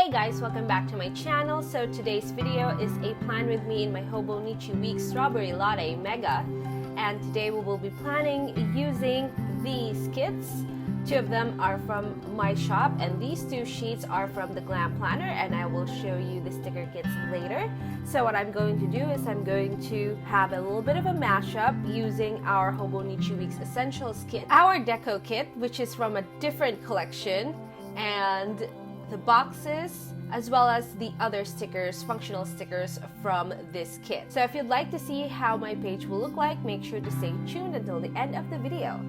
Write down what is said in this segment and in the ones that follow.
Hey guys, welcome back to my channel. So today's video is a plan with me in my Hobonichi Week Strawberry Latte Mega, and today we will be planning using these kits. Two of them are from my shop and these two sheets are from the Glam Planner, and I will show you the sticker kits later. So what I'm going to do is I'm going to have a little bit of a mashup using our Hobonichi Week's Essentials kit, our Deco kit, which is from a different collection, and the boxes, as well as the other stickers, functional stickers from this kit. So if you'd like to see how my page will look like, make sure to stay tuned until the end of the video.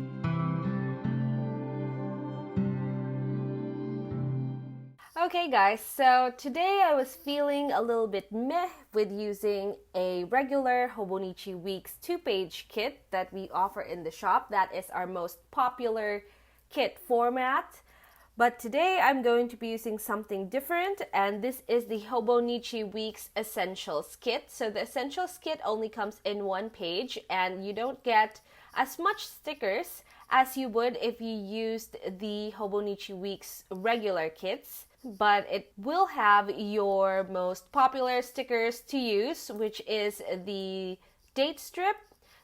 Okay guys, so today I was feeling a little bit meh with using a regular Hobonichi Week's 2-page kit that we offer in the shop. That is our most popular kit format. But today I'm going to be using something different, and this is the Hobonichi Week's Essentials Kit. So the Essentials Kit only comes in 1 page, and you don't get as much stickers as you would if you used the Hobonichi Week's regular kits. But it will have your most popular stickers to use, which is the date strip,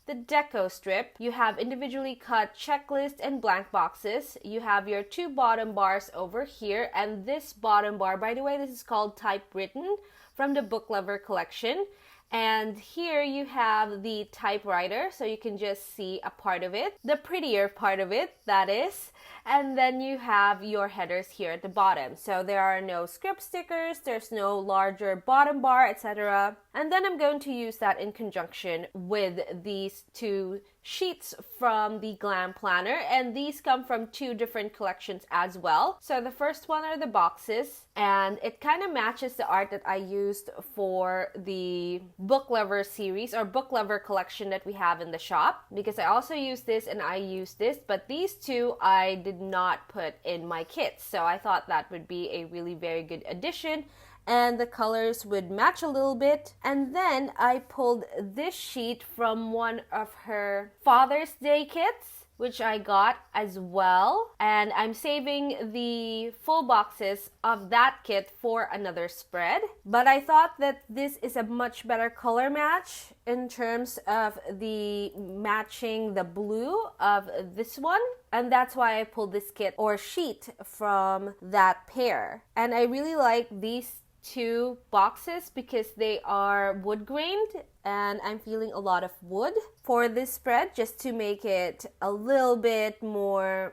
the deco strip. You have individually cut checklist and blank boxes. You have your 2 bottom bars over here, and this bottom bar, by the way, this is called Typewritten from the Book Lover collection. And here you have the typewriter, so you can just see a part of it, the prettier part of it, that is. And then you have your headers here at the bottom. So there are no script stickers, there's no larger bottom bar, etc. And then I'm going to use that in conjunction with these 2 sheets from the Glam Planner, and these come from 2 different collections as well. So the first one are the boxes, and it kind of matches the art that I used for the Book Lover series or Book Lover collection that we have in the shop, because I also use this and I use this, but these 2 I did not put in my kits. So I thought that would be a really very good addition, and the colors would match a little bit. And then I pulled this sheet from one of her Father's Day kits, which I got as well, and I'm saving the full boxes of that kit for another spread. But I thought that this is a much better color match in terms of the matching the blue of this one, and that's why I pulled this kit or sheet from that pair. And I really like these 2 boxes because they are wood grained, and I'm feeling a lot of wood for this spread just to make it a little bit more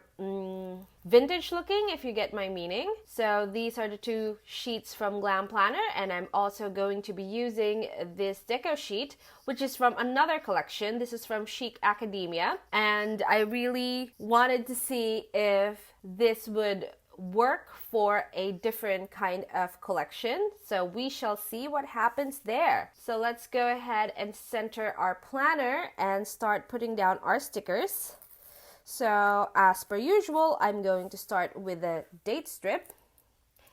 vintage looking, if you get my meaning. So these are the 2 sheets from Glam Planner, and I'm also going to be using this deco sheet, which is from another collection. This is from Chic Academia, and I really wanted to see if this would work for a different kind of collection. So we shall see what happens there. So let's go ahead and center our planner and start putting down our stickers. So as per usual, I'm going to start with the date strip.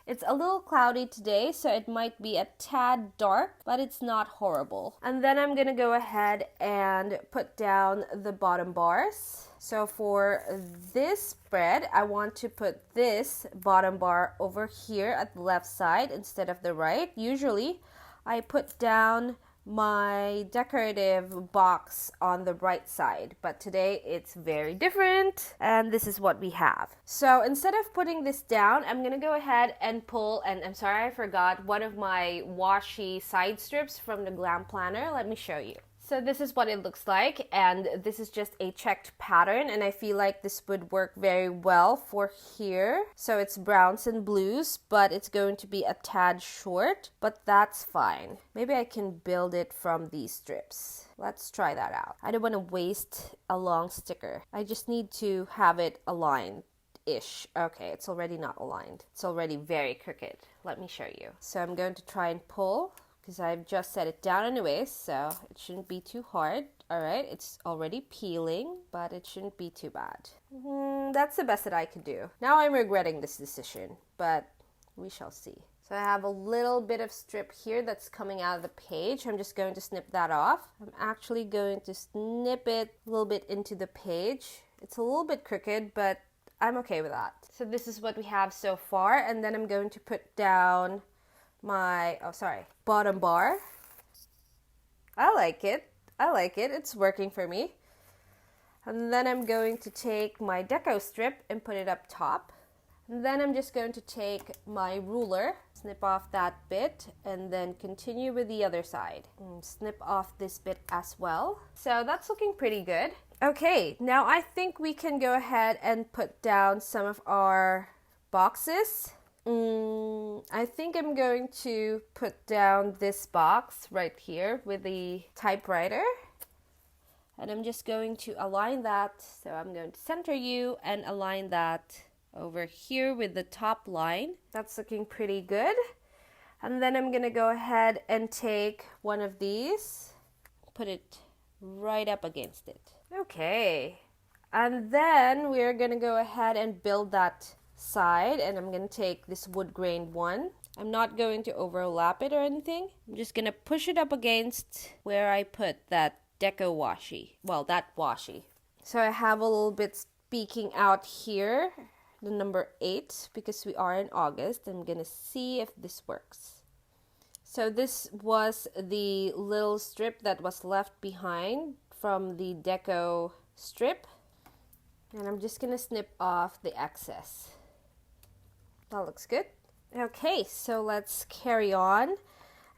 It's a little cloudy today, so it might be a tad dark, but it's not horrible. And then I'm gonna go ahead and put down the bottom bars. So for this spread, I want to put this bottom bar over here at the left side instead of the right. Usually, I put down my decorative box on the right side, but today it's very different, and this is what we have. So instead of putting this down, I'm gonna go ahead and pull, and I'm sorry I forgot, one of my washi side strips from the Glam Planner. Let me show you. So this is what it looks like, and this is just a checked pattern, and I feel like this would work very well for here. So it's browns and blues, but it's going to be a tad short, but that's fine. Maybe I can build it from these strips. Let's try that out. I don't want to waste a long sticker. I just need to have it aligned-ish. Okay, it's already not aligned. It's already very crooked. Let me show you. So I'm going to try and pull, because I've just set it down anyways, so it shouldn't be too hard. Alright, it's already peeling, but it shouldn't be too bad. That's the best that I could do. Now I'm regretting this decision, but we shall see. So I have a little bit of strip here that's coming out of the page. I'm just going to snip that off. I'm actually going to snip it a little bit into the page. It's a little bit crooked, but I'm okay with that. So this is what we have so far, and then I'm going to put down my, bottom bar. I like it. It's working for me. And then I'm going to take my deco strip and put it up top. And then I'm just going to take my ruler, snip off that bit, and then continue with the other side. And snip off this bit as well. So that's looking pretty good. Okay, now I think we can go ahead and put down some of our boxes. I think I'm going to put down this box right here with the typewriter. And I'm just going to align that. So I'm going to center you and align that over here with the top line. That's looking pretty good. And then I'm going to go ahead and take one of these, put it right up against it. Okay. And then we're going to go ahead and build that side, and I'm going to take this wood grain one. I'm not going to overlap it or anything. I'm just going to push it up against where I put that deco washi. Well, that washi. So I have a little bit peeking out here, the number 8, because we are in August. I'm going to see if this works. So this was the little strip that was left behind from the deco strip. And I'm just going to snip off the excess. That looks good. Okay, so let's carry on.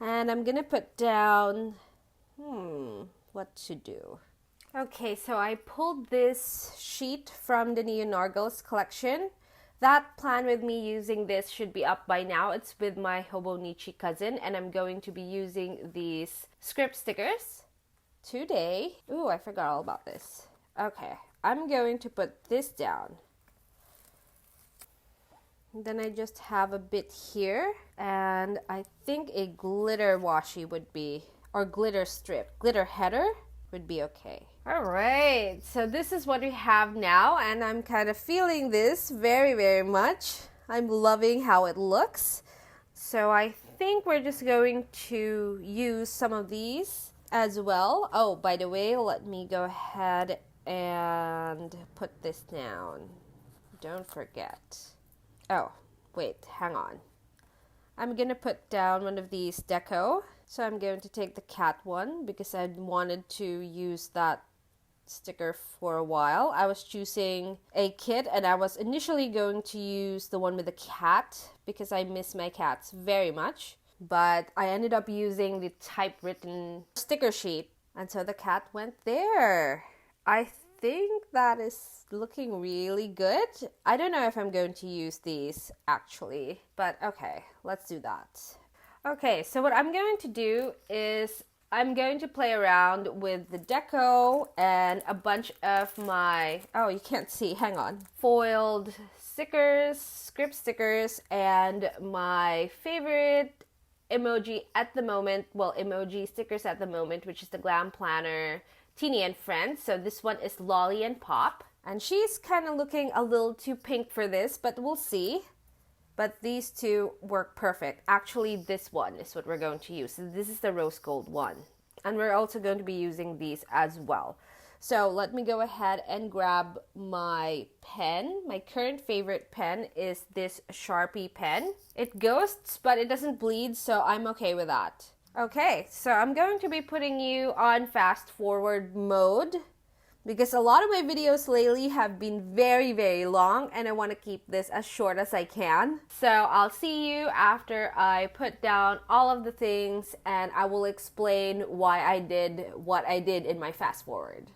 And I'm going to put down, what to do. Okay, so I pulled this sheet from the Neo Nargles collection. That plan with me using this should be up by now. It's with my Hobonichi cousin, and I'm going to be using these script stickers today. Ooh, I forgot all about this. Okay, I'm going to put this down. Then I just have a bit here, and I think a glitter washi would be, or glitter strip, glitter header would be okay. All right, so this is what we have now, and I'm kind of feeling this very, very much. I'm loving how it looks. So I think we're just going to use some of these as well. Oh, by the way, let me go ahead and put this down. Don't forget. Oh, wait, hang on. I'm going to put down one of these deco. So I'm going to take the cat one because I wanted to use that sticker for a while. I was choosing a kit, and I was initially going to use the one with the cat because I miss my cats very much. But I ended up using the typewritten sticker sheet, and so the cat went there. I think that is looking really good. I don't know if I'm going to use these actually, but okay, let's do that. Okay, so what I'm going to do is I'm going to play around with the deco and a bunch of my, oh, you can't see, hang on, foiled stickers, script stickers, and my favorite emoji at the moment, well, emoji stickers at the moment, which is the Glam Planner Teeny and Friends. So this one is Lolly and Pop, and she's kind of looking a little too pink for this, but we'll see. But these two work perfect. Actually, this one is what we're going to use. So this is the rose gold one, and we're also going to be using these as well. So let me go ahead and grab my pen. My current favorite pen is this Sharpie pen. It ghosts, but it doesn't bleed, so I'm okay with that. Okay, so I'm going to be putting you on fast forward mode because a lot of my videos lately have been very, very long, and I want to keep this as short as I can. So I'll see you after I put down all of the things, and I will explain why I did what I did in my fast forward.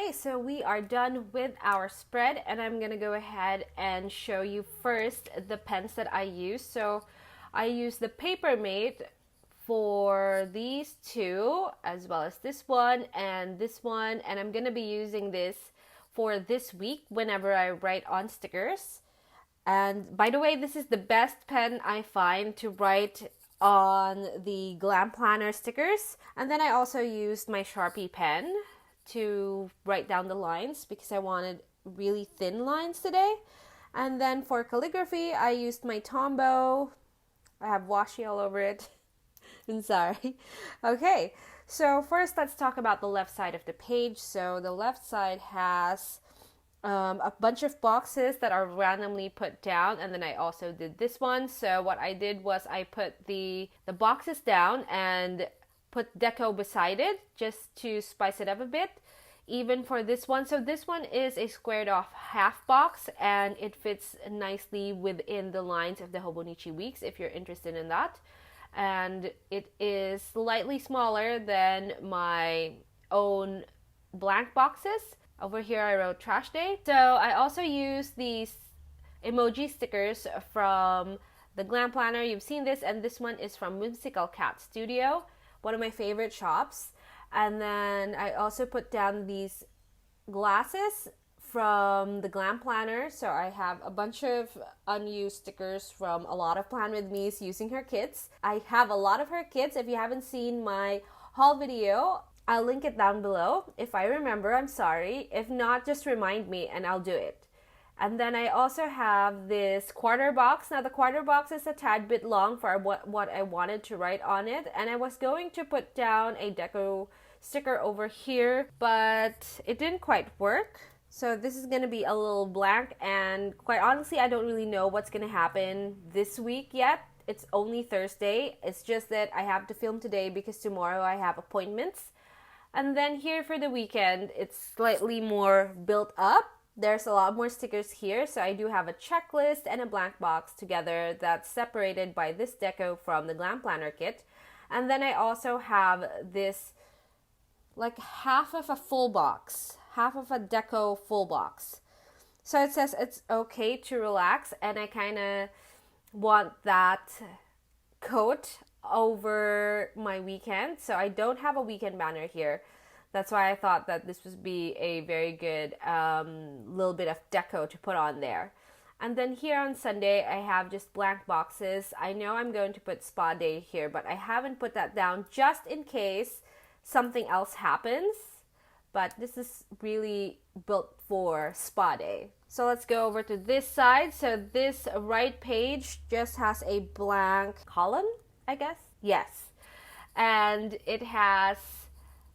Okay, so we are done with our spread, and I'm gonna go ahead and show you first the pens that I use. So I use the Papermate for these two, as well as this one, and I'm gonna be using this for this week whenever I write on stickers. And by the way, this is the best pen I find to write on the Glam Planner stickers. And then I also used my Sharpie pen to write down the lines because I wanted really thin lines today. And then for calligraphy, I used my Tombow. I have washi all over it. I'm sorry. Okay, so first let's talk about the left side of the page. So the left side has a bunch of boxes that are randomly put down, and then I also did this one. So what I did was I put the boxes down and put deco beside it just to spice it up a bit. Even for this one, so this one is a squared off half box, and it fits nicely within the lines of the Hobonichi weeks if you're interested in that. And it is slightly smaller than my own blank boxes. Over here I wrote trash day. So I also used these emoji stickers from the Glam Planner. You've seen this, and this one is from Whimsical Cat Studio, one of my favorite shops. And then I also put down these glasses from the Glam Planner. So I have a bunch of unused stickers from a lot of Plan With Me's using her kits. I have a lot of her kits. If you haven't seen my haul video, I'll link it down below. If I remember, I'm sorry. If not, just remind me and I'll do it. And then I also have this quarter box. Now the quarter box is a tad bit long for what I wanted to write on it. And I was going to put down a deco sticker over here, but it didn't quite work. So this is going to be a little blank, and quite honestly, I don't really know what's going to happen this week yet. It's only Thursday. It's just that I have to film today because tomorrow I have appointments. And then here for the weekend, it's slightly more built up. There's a lot more stickers here. So I do have a checklist and a blank box together that's separated by this deco from the Glam Planner kit. And then I also have this like half of a full box, half of a deco full box. So it says it's okay to relax, and I kind of want that coat over my weekend. So I don't have a weekend banner here. That's why I thought that this would be a very good little bit of deco to put on there. And then here on Sunday, I have just blank boxes. I know I'm going to put spa day here, but I haven't put that down just in case something else happens. But this is really built for spa day. So let's go over to this side. So this right page just has a blank column, I guess. Yes. And it has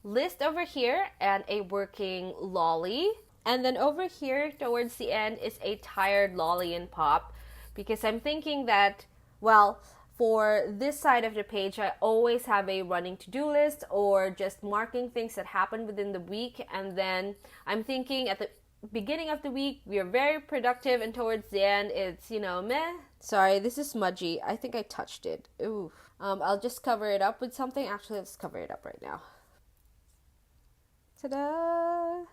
list over here and a working lolly. And then over here towards the end is a tired lolly and pop, because I'm thinking that, well, for this side of the page, I always have a running to-do list or just marking things that happened within the week. And then I'm thinking at the beginning of the week, we are very productive, and towards the end, it's, meh. Sorry, this is smudgy. I think I touched it. Ooh. I'll just cover it up with something. Actually, let's cover it up right now. Ta-da!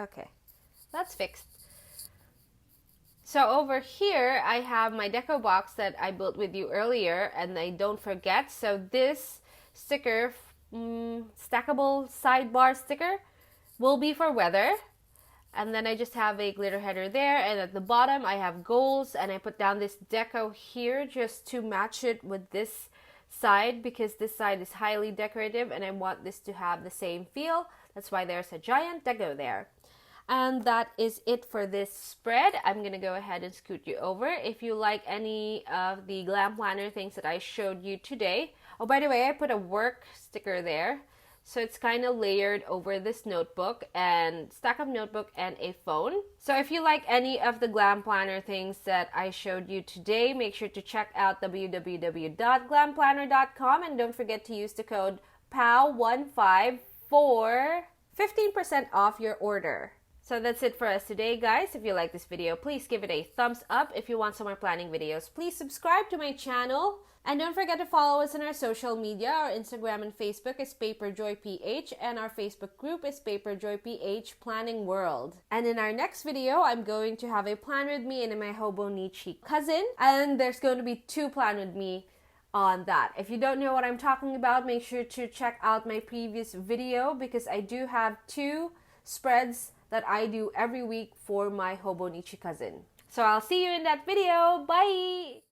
Okay, that's fixed. So over here, I have my deco box that I built with you earlier, and I don't forget. So this sticker, stackable sidebar sticker, will be for weather. And then I just have a glitter header there, and at the bottom I have goals, and I put down this deco here just to match it with this side, because this side is highly decorative and I want this to have the same feel. That's why there's a giant deco there. And that is it for this spread. I'm going to go ahead and scoot you over. If you like any of the Glam Planner things that I showed you today. Oh, by the way, I put a work sticker there. So it's kind of layered over this notebook and stack of notebook and a phone. So if you like any of the Glam Planner things that I showed you today, make sure to check out www.glamplanner.com, and don't forget to use the code POW15 for 15% off your order. So that's it for us today, guys. If you like this video, please give it a thumbs up. If you want some more planning videos, please subscribe to my channel. And don't forget to follow us on our social media. Our Instagram and Facebook is paperjoyph, and our Facebook group is paperjoyph Planning World. And in our next video, I'm going to have a plan with me and my Hobonichi cousin, and there's going to be 2 plan with me on that. If you don't know what I'm talking about, make sure to check out my previous video because I do have 2 spreads that I do every week for my Hobonichi cousin. So I'll see you in that video. Bye!